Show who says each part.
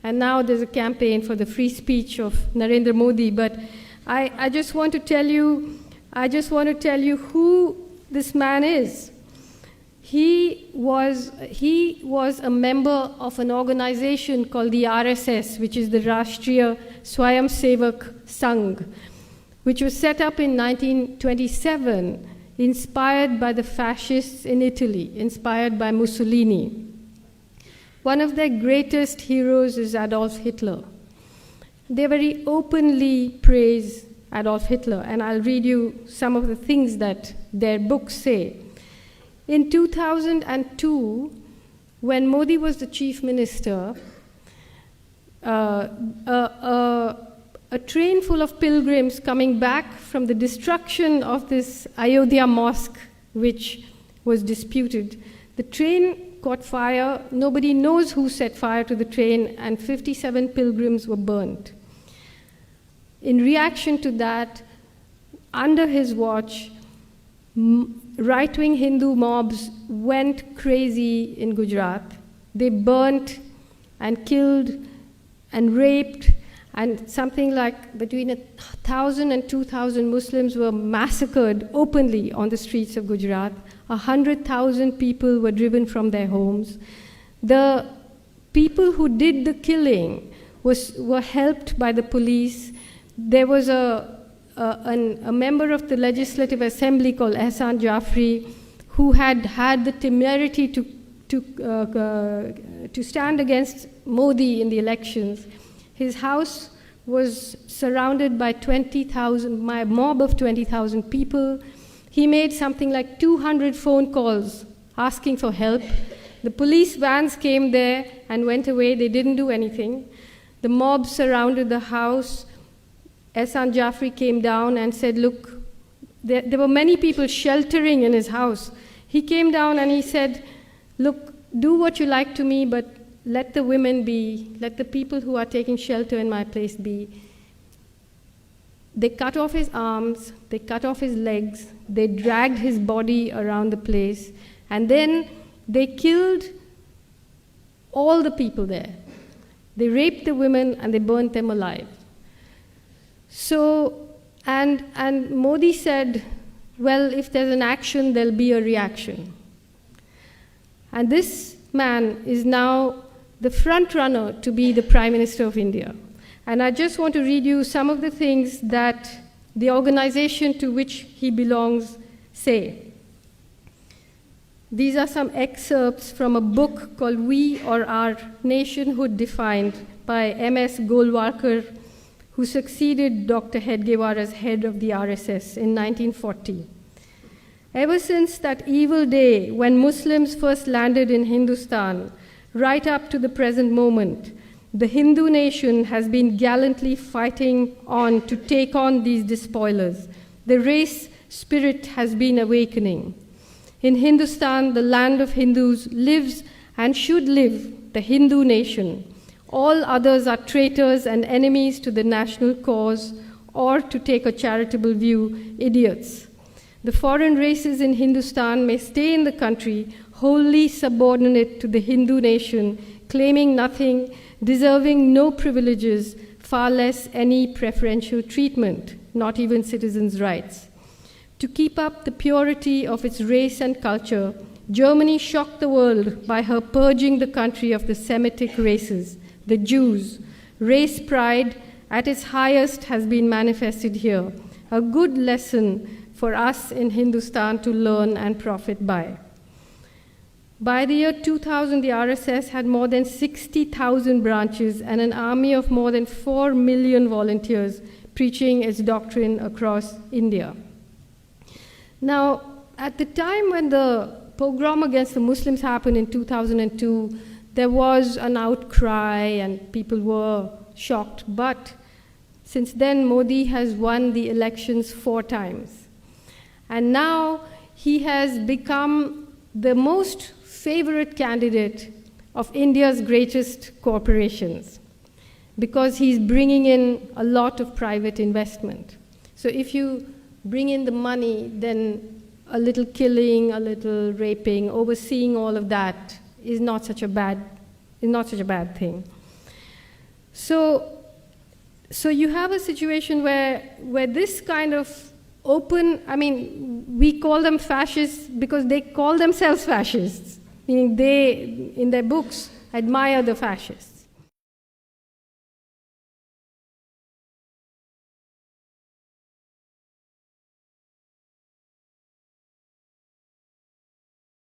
Speaker 1: And now there's a campaign for the free speech of Narendra Modi. But I just want to tell you who this man is. He was a member of an organization called the RSS, which is the Rashtriya Swayamsevak Sangh, which was set up in 1927, inspired by the fascists in Italy, inspired by Mussolini. One of their greatest heroes is Adolf Hitler. They very openly praise Adolf Hitler, and I'll read you some of the things that their books say. In 2002, when Modi was the chief minister, a train full of pilgrims coming back from the destruction of this Ayodhya mosque, which was disputed, the train caught fire. Nobody knows who set fire to the train, and 57 pilgrims were burnt. In reaction to that, under his watch, right-wing Hindu mobs went crazy in Gujarat. They burnt and killed and raped, and something like between 1,000 and 2,000 Muslims were massacred openly on the streets of Gujarat. 100,000 people were driven from their homes. The people who did the killing were helped by the police. There was a member of the Legislative Assembly called Ehsan Jafri who had the temerity to stand against Modi in the elections. His house was surrounded by a mob of 20,000 people. He made something like 200 phone calls asking for help. The police vans came there and went away. They didn't do anything. The mob surrounded the house. Ehsan Jafri came down and said, look, there were many people sheltering in his house. He came down and he said, look, do what you like to me, but let the women be, let the people who are taking shelter in my place be. They cut off his arms, they cut off his legs, they dragged his body around the place, and then they killed all the people there. They raped the women and they burnt them alive. So, and Modi said, well, if there's an action, there'll be a reaction. And this man is now the front runner to be the Prime Minister of India. And I just want to read you some of the things that the organization to which he belongs say. These are some excerpts from a book called We or Our Nationhood Defined by M.S. Golwalkar, who succeeded Dr. Hedgewar as head of the RSS in 1940. Ever since that evil day when Muslims first landed in Hindustan, right up to the present moment, the Hindu nation has been gallantly fighting on to take on these despoilers. The race spirit has been awakening. In Hindustan, the land of Hindus, lives and should live the Hindu nation. All others are traitors and enemies to the national cause, or, to take a charitable view, idiots. The foreign races in Hindustan may stay in the country, wholly subordinate to the Hindu nation, claiming nothing, deserving no privileges, far less any preferential treatment, not even citizens' rights. To keep up the purity of its race and culture, Germany shocked the world by her purging the country of the Semitic races, the Jews. Race pride at its highest has been manifested here, a good lesson for us in Hindustan to learn and profit by. By the year 2000, the RSS had more than 60,000 branches and an army of more than 4 million volunteers preaching its doctrine across India. Now, at the time when the pogrom against the Muslims happened in 2002, there was an outcry and people were shocked. But since then, Modi has won the elections 4 times. And now he has become the most favorite candidate of India's greatest corporations because he's bringing in a lot of private investment. So if you bring in the money, then a little killing, a little raping, overseeing all of that is not such a bad thing. So you have a situation where this kind of open, I mean, we call them fascists because they call themselves fascists, meaning they, in their books, admire the fascists.